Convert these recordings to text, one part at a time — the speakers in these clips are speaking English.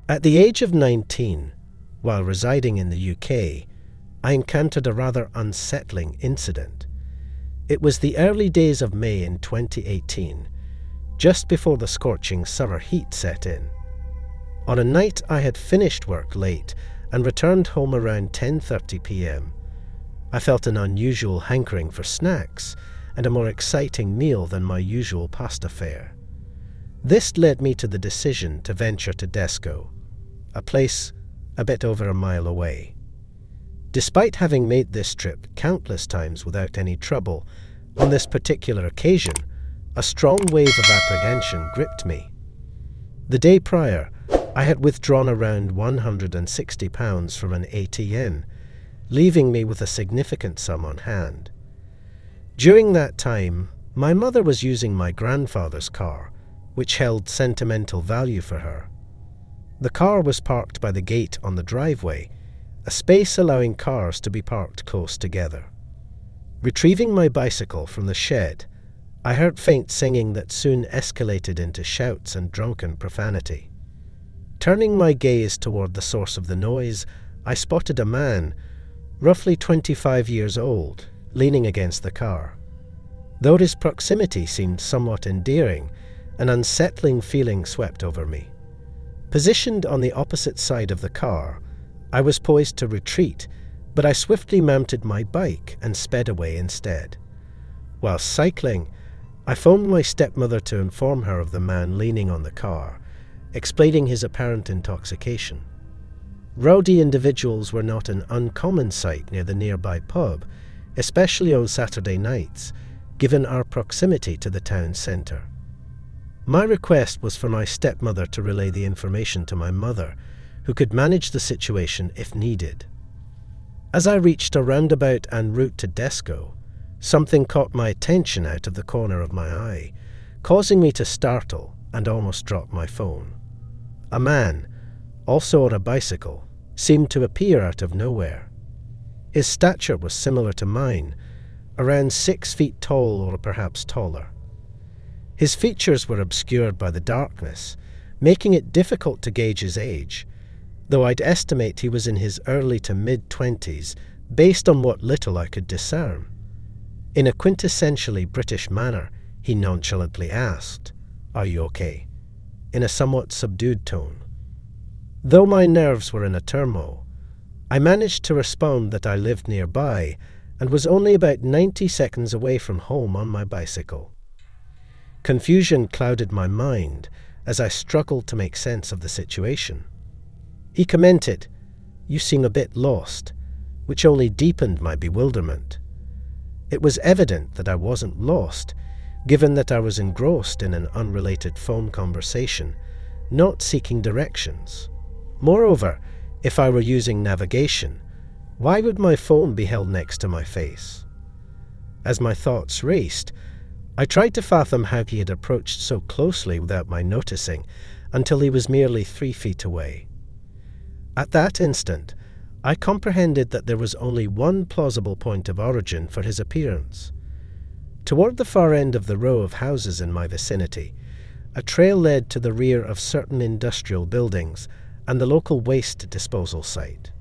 At the age of 19, while residing in the UK, I encountered a rather unsettling incident. It was the early days of May in 2018, just before the scorching summer heat set in. On a night I had finished work late and returned home around 10:30 p.m. I felt an unusual hankering for snacks and a more exciting meal than my usual pasta fare. This led me to the decision to venture to Tesco, a place a bit over a mile away. Despite having made this trip countless times without any trouble, on this particular occasion, a strong wave of apprehension gripped me. The day prior, I had withdrawn around £160 from an ATM, leaving me with a significant sum on hand. During that time, my mother was using my grandfather's car, which held sentimental value for her. The car was parked by the gate on the driveway, a space allowing cars to be parked close together. Retrieving my bicycle from the shed, I heard faint singing that soon escalated into shouts and drunken profanity. Turning my gaze toward the source of the noise, I spotted a man, roughly 25 years old, leaning against the car. Though his proximity seemed somewhat endearing, an unsettling feeling swept over me. Positioned on the opposite side of the car, I was poised to retreat, but I swiftly mounted my bike and sped away instead. While cycling, I phoned my stepmother to inform her of the man leaning on the car, explaining his apparent intoxication. Rowdy individuals were not an uncommon sight near the nearby pub, especially on Saturday nights, given our proximity to the town centre. My request was for my stepmother to relay the information to my mother, who could manage the situation if needed. As I reached a roundabout en route to Tesco, something caught my attention out of the corner of my eye, causing me to startle and almost drop my phone. A man, also on a bicycle, seemed to appear out of nowhere. His stature was similar to mine, around 6 feet tall or perhaps taller. His features were obscured by the darkness, making it difficult to gauge his age, though I'd estimate he was in his early to mid-20s based on what little I could discern. In a quintessentially British manner, he nonchalantly asked, "Are you okay?" in a somewhat subdued tone. Though my nerves were in a turmoil, I managed to respond that I lived nearby and was only about 90 seconds away from home on my bicycle. Confusion clouded my mind as I struggled to make sense of the situation. He commented, "You seem a bit lost," which only deepened my bewilderment. It was evident that I wasn't lost, given that I was engrossed in an unrelated phone conversation, not seeking directions. Moreover, if I were using navigation, why would my phone be held next to my face? As my thoughts raced, I tried to fathom how he had approached so closely without my noticing until he was merely 3 feet away. At that instant, I comprehended that there was only one plausible point of origin for his appearance. Toward the far end of the row of houses in my vicinity, a trail led to the rear of certain industrial buildings and the local waste disposal site.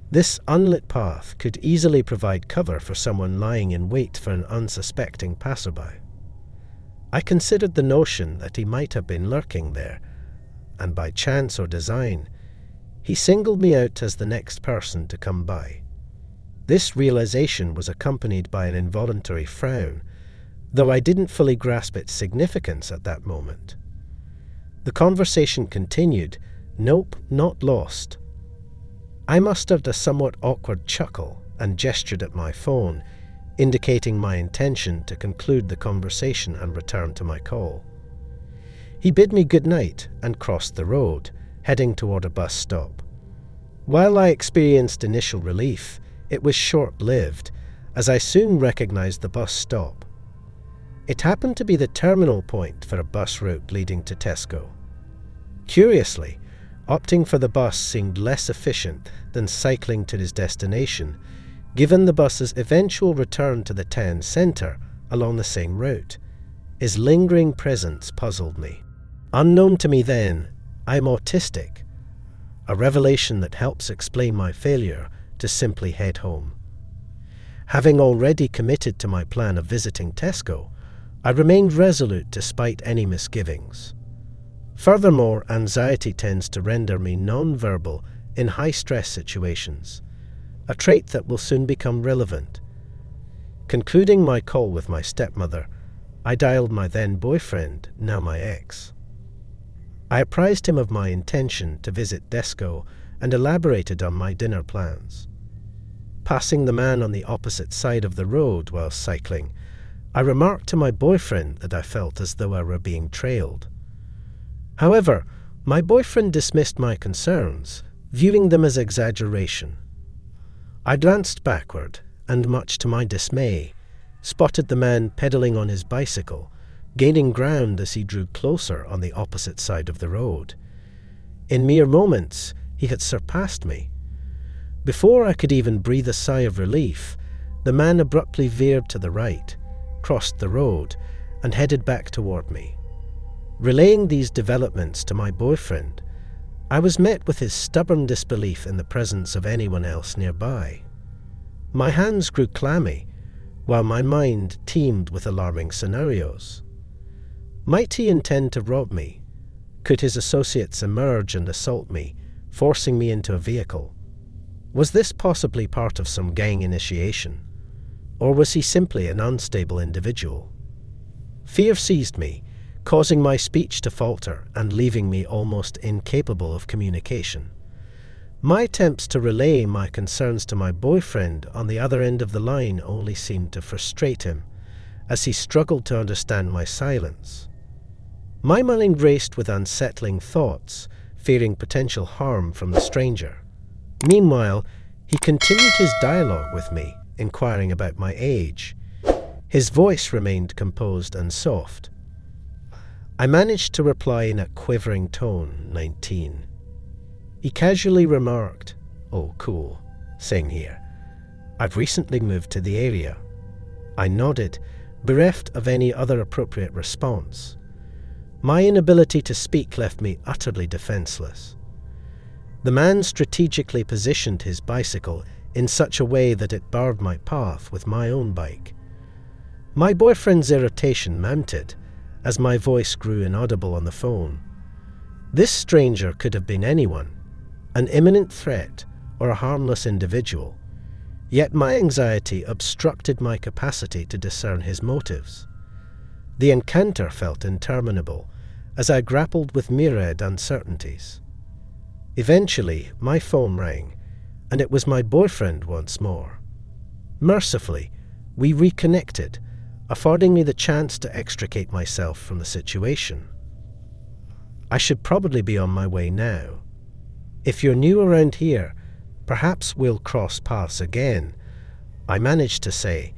This unlit path could easily provide cover for someone lying in wait for an unsuspecting passerby. I considered the notion that he might have been lurking there, and by chance or design, he singled me out as the next person to come by. This realization was accompanied by an involuntary frown, though I didn't fully grasp its significance at that moment. The conversation continued, "Nope, not lost." I mustered a somewhat awkward chuckle and gestured at my phone, indicating my intention to conclude the conversation and return to my call. He bid me good night and crossed the road, heading toward a bus stop. While I experienced initial relief, it was short-lived, as I soon recognized the bus stop. It happened to be the terminal point for a bus route leading to Tesco. Curiously, opting for the bus seemed less efficient than cycling to his destination, given the bus's eventual return to the town centre along the same route. His lingering presence puzzled me. Unknown to me then, I'm autistic, a revelation that helps explain my failure to simply head home. Having already committed to my plan of visiting Tesco, I remained resolute despite any misgivings. Furthermore, anxiety tends to render me non-verbal in high-stress situations, a trait that will soon become relevant. Concluding my call with my stepmother, I dialed my then-boyfriend, now my ex. I apprised him of my intention to visit Tesco and elaborated on my dinner plans. Passing the man on the opposite side of the road while cycling, I remarked to my boyfriend that I felt as though I were being trailed. However, my boyfriend dismissed my concerns, viewing them as exaggeration. I glanced backward and, much to my dismay, spotted the man pedaling on his bicycle, gaining ground as he drew closer on the opposite side of the road. In mere moments, he had surpassed me. Before I could even breathe a sigh of relief, the man abruptly veered to the right, crossed the road, and headed back toward me. Relaying these developments to my boyfriend, I was met with his stubborn disbelief in the presence of anyone else nearby. My hands grew clammy, while my mind teemed with alarming scenarios. Might he intend to rob me? Could his associates emerge and assault me, forcing me into a vehicle? Was this possibly part of some gang initiation? Or was he simply an unstable individual? Fear seized me, causing my speech to falter and leaving me almost incapable of communication. My attempts to relay my concerns to my boyfriend on the other end of the line only seemed to frustrate him, as he struggled to understand my silence. My mind raced with unsettling thoughts, fearing potential harm from the stranger. Meanwhile, he continued his dialogue with me, inquiring about my age. His voice remained composed and soft. I managed to reply in a quivering tone, 19. He casually remarked, "Oh, cool, same here. I've recently moved to the area." I nodded, bereft of any other appropriate response. My inability to speak left me utterly defenseless. The man strategically positioned his bicycle in such a way that it barred my path with my own bike. My boyfriend's irritation mounted as my voice grew inaudible on the phone. This stranger could have been anyone, an imminent threat or a harmless individual, yet my anxiety obstructed my capacity to discern his motives. The encounter felt interminable as I grappled with myriad uncertainties. Eventually, my phone rang, and it was my boyfriend once more. Mercifully, we reconnected, affording me the chance to extricate myself from the situation. I should probably be on my way now. If you're new around here, perhaps we'll cross paths again, I managed to say,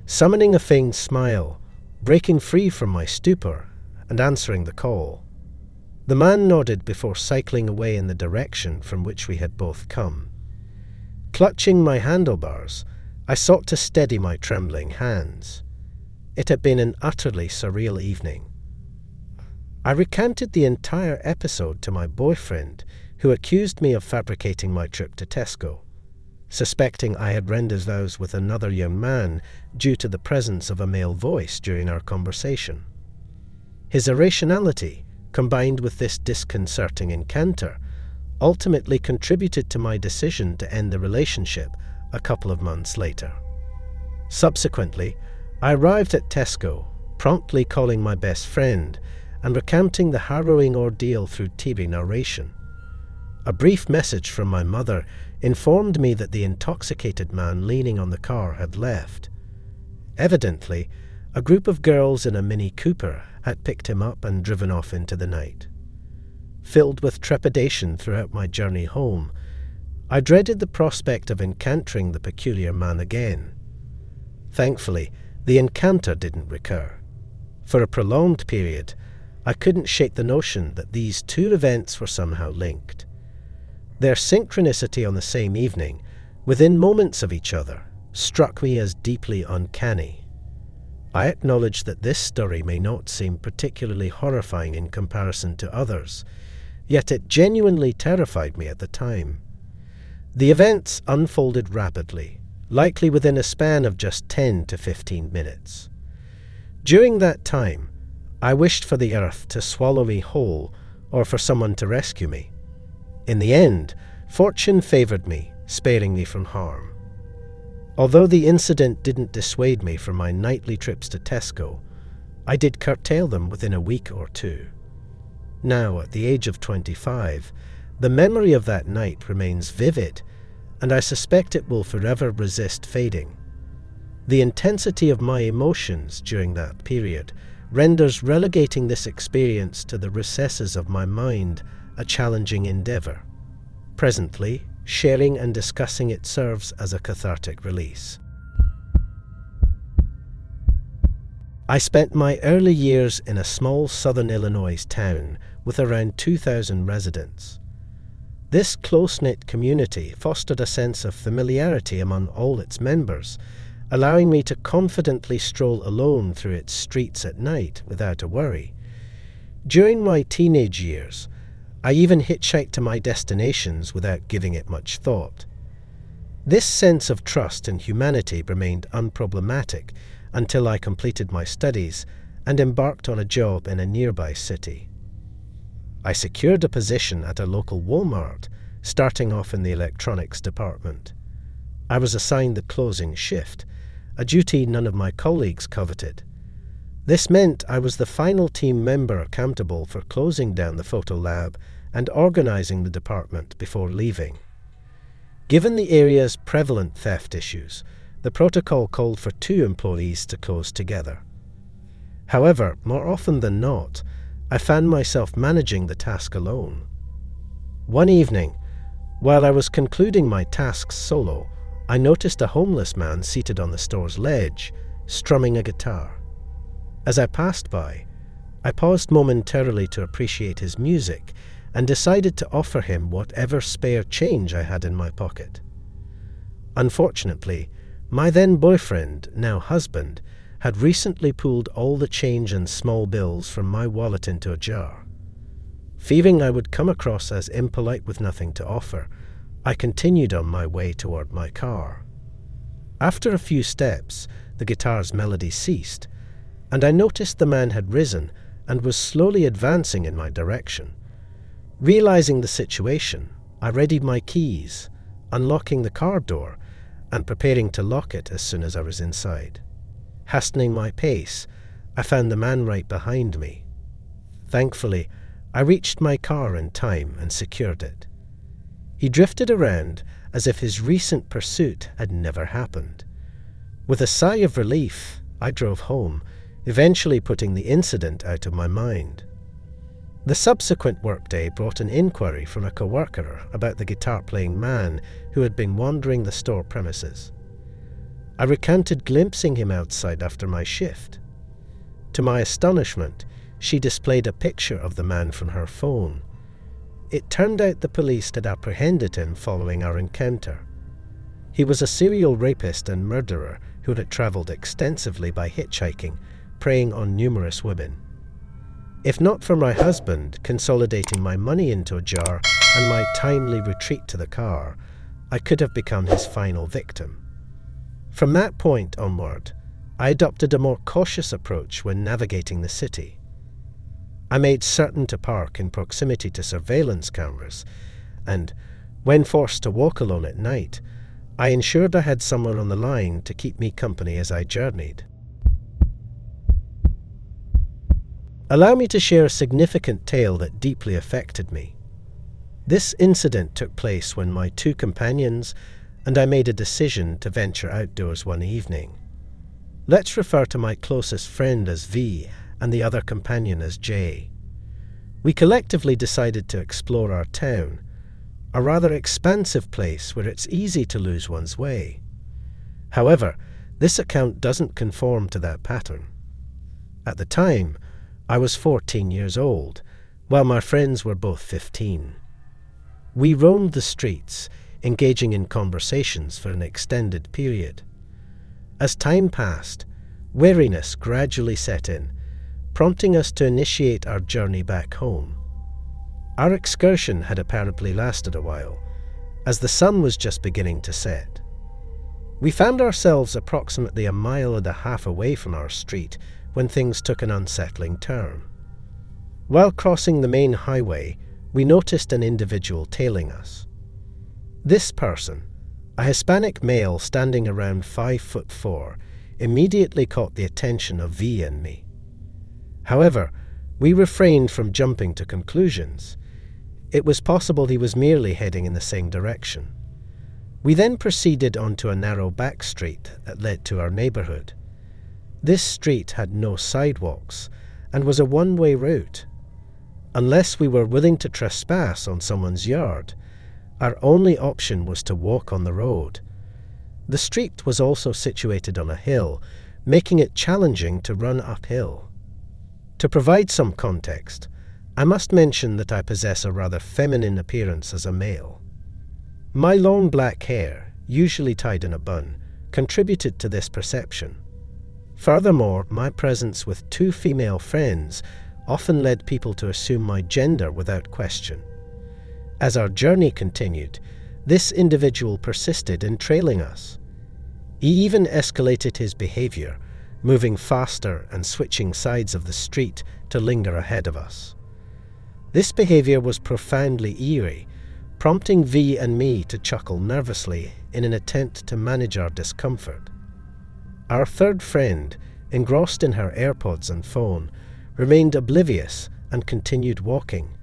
summoning a faint smile, breaking free from my stupor, and answering the call. The man nodded before cycling away in the direction from which we had both come. Clutching my handlebars, I sought to steady my trembling hands. It had been an utterly surreal evening. I recanted the entire episode to my boyfriend, who accused me of fabricating my trip to Tesco, suspecting I had rendezvoused with another young man due to the presence of a male voice during our conversation. His irrationality, combined with this disconcerting encounter, ultimately contributed to my decision to end the relationship a couple of months later. Subsequently, I arrived at Tesco, promptly calling my best friend and recounting the harrowing ordeal through TV narration. A brief message from my mother informed me that the intoxicated man leaning on the car had left. Evidently, a group of girls in a Mini Cooper had picked him up and driven off into the night. Filled with trepidation throughout my journey home, I dreaded the prospect of encountering the peculiar man again. Thankfully, the encounter didn't recur. For a prolonged period, I couldn't shake the notion that these two events were somehow linked. Their synchronicity on the same evening, within moments of each other, struck me as deeply uncanny. I acknowledge that this story may not seem particularly horrifying in comparison to others, yet it genuinely terrified me at the time. The events unfolded rapidly, likely within a span of just 10 to 15 minutes. During that time, I wished for the earth to swallow me whole or for someone to rescue me. In the end, fortune favored me, sparing me from harm. Although the incident didn't dissuade me from my nightly trips to Tesco, I did curtail them within a week or two. Now, at the age of 25, the memory of that night remains vivid, and I suspect it will forever resist fading. The intensity of my emotions during that period renders relegating this experience to the recesses of my mind a challenging endeavour. Presently, sharing and discussing it serves as a cathartic release. I spent my early years in a small southern Illinois town with around 2,000 residents. This close-knit community fostered a sense of familiarity among all its members, allowing me to confidently stroll alone through its streets at night without a worry. During my teenage years, I even hitchhiked to my destinations without giving it much thought. This sense of trust and humanity remained unproblematic until I completed my studies and embarked on a job in a nearby city. I secured a position at a local Walmart, starting off in the electronics department. I was assigned the closing shift, a duty none of my colleagues coveted. This meant I was the final team member accountable for closing down the photo lab and organizing the department before leaving. Given the area's prevalent theft issues, the protocol called for 2 employees to close together. However, more often than not, I found myself managing the task alone. One evening, while I was concluding my tasks solo, I noticed a homeless man seated on the store's ledge, strumming a guitar. As I passed by, I paused momentarily to appreciate his music and decided to offer him whatever spare change I had in my pocket. Unfortunately, my then boyfriend, now husband, had recently pulled all the change and small bills from my wallet into a jar. Fearing I would come across as impolite with nothing to offer, I continued on my way toward my car. After a few steps, the guitar's melody ceased, and I noticed the man had risen and was slowly advancing in my direction. Realizing the situation, I readied my keys, unlocking the car door and preparing to lock it as soon as I was inside. Hastening my pace, I found the man right behind me. Thankfully, I reached my car in time and secured it. He drifted around as if his recent pursuit had never happened. With a sigh of relief, I drove home, eventually putting the incident out of my mind. The subsequent workday brought an inquiry from a coworker about the guitar-playing man who had been wandering the store premises. I recounted glimpsing him outside after my shift. To my astonishment, she displayed a picture of the man from her phone. It turned out the police had apprehended him following our encounter. He was a serial rapist and murderer who had travelled extensively by hitchhiking, preying on numerous women. If not for my husband consolidating my money into a jar and my timely retreat to the car, I could have become his final victim. From that point onward, I adopted a more cautious approach when navigating the city. I made certain to park in proximity to surveillance cameras, and, when forced to walk alone at night, I ensured I had someone on the line to keep me company as I journeyed. Allow me to share a significant tale that deeply affected me. This incident took place when my 2 companions and I made a decision to venture outdoors one evening. Let's refer to my closest friend as V and the other companion as J. We collectively decided to explore our town, a rather expansive place where it's easy to lose one's way. However, this account doesn't conform to that pattern. At the time, I was 14 years old, while my friends were both 15. We roamed the streets, engaging in conversations for an extended period. As time passed, weariness gradually set in, prompting us to initiate our journey back home. Our excursion had apparently lasted a while, as the sun was just beginning to set. We found ourselves approximately 1.5 miles away from our street when things took an unsettling turn. While crossing the main highway, we noticed an individual tailing us. This person, a Hispanic male standing around 5'4", immediately caught the attention of V and me. However, we refrained from jumping to conclusions. It was possible he was merely heading in the same direction. We then proceeded onto a narrow back street that led to our neighborhood. This street had no sidewalks and was a one-way route. Unless we were willing to trespass on someone's yard, our only option was to walk on the road. The street was also situated on a hill, making it challenging to run uphill. To provide some context, I must mention that I possess a rather feminine appearance as a male. My long black hair, usually tied in a bun, contributed to this perception. Furthermore, my presence with 2 female friends often led people to assume my gender without question. As our journey continued, this individual persisted in trailing us. He even escalated his behavior, moving faster and switching sides of the street to linger ahead of us. This behavior was profoundly eerie, prompting V and me to chuckle nervously in an attempt to manage our discomfort. Our third friend, engrossed in her AirPods and phone, remained oblivious and continued walking.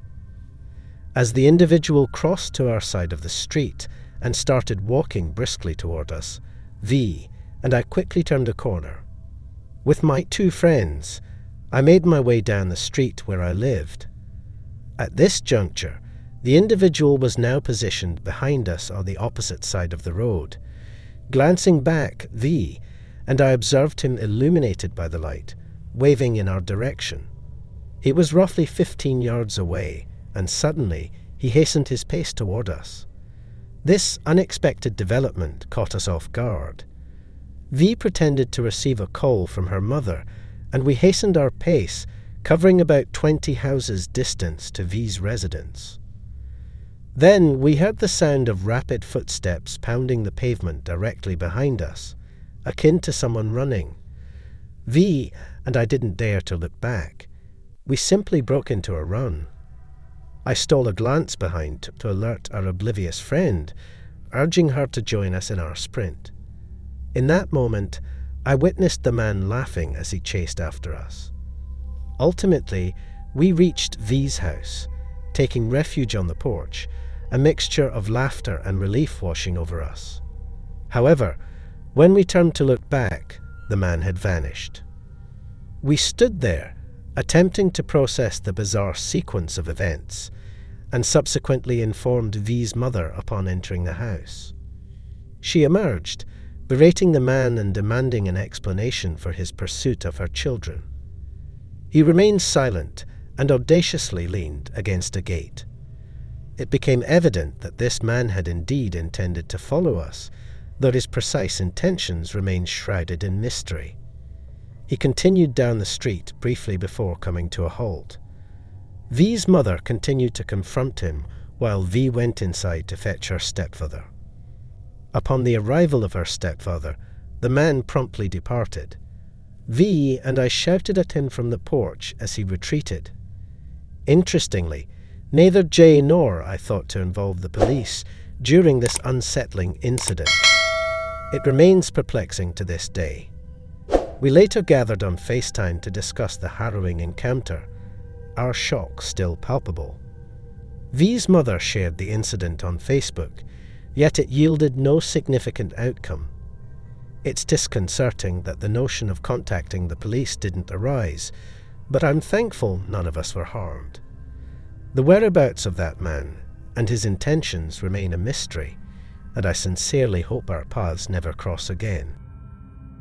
As the individual crossed to our side of the street and started walking briskly toward us, V and I quickly turned a corner. With my 2 friends, I made my way down the street where I lived. At this juncture, the individual was now positioned behind us on the opposite side of the road. Glancing back, V and I observed him illuminated by the light, waving in our direction. It was roughly 15 yards away, and suddenly he hastened his pace toward us. This unexpected development caught us off guard. V pretended to receive a call from her mother, and we hastened our pace, covering about 20 houses distance to V's residence. Then we heard the sound of rapid footsteps pounding the pavement directly behind us, akin to someone running. V and I didn't dare to look back. We simply broke into a run. I stole a glance behind to alert our oblivious friend, urging her to join us in our sprint. In that moment, I witnessed the man laughing as he chased after us. Ultimately, we reached V's house, taking refuge on the porch, a mixture of laughter and relief washing over us. However, when we turned to look back, the man had vanished. We stood there, attempting to process the bizarre sequence of events, and subsequently informed V's mother upon entering the house. She emerged, berating the man and demanding an explanation for his pursuit of her children. He remained silent and audaciously leaned against a gate. It became evident that this man had indeed intended to follow us, though his precise intentions remained shrouded in mystery. He continued down the street briefly before coming to a halt. V's mother continued to confront him while V went inside to fetch her stepfather. Upon the arrival of her stepfather, the man promptly departed. V and I shouted at him from the porch as he retreated. Interestingly, neither J nor I thought to involve the police during this unsettling incident. It remains perplexing to this day. We later gathered on FaceTime to discuss the harrowing encounter, our shock still palpable. V's mother shared the incident on Facebook, yet it yielded no significant outcome. It's disconcerting that the notion of contacting the police didn't arise, but I'm thankful none of us were harmed. The whereabouts of that man and his intentions remain a mystery, and I sincerely hope our paths never cross again.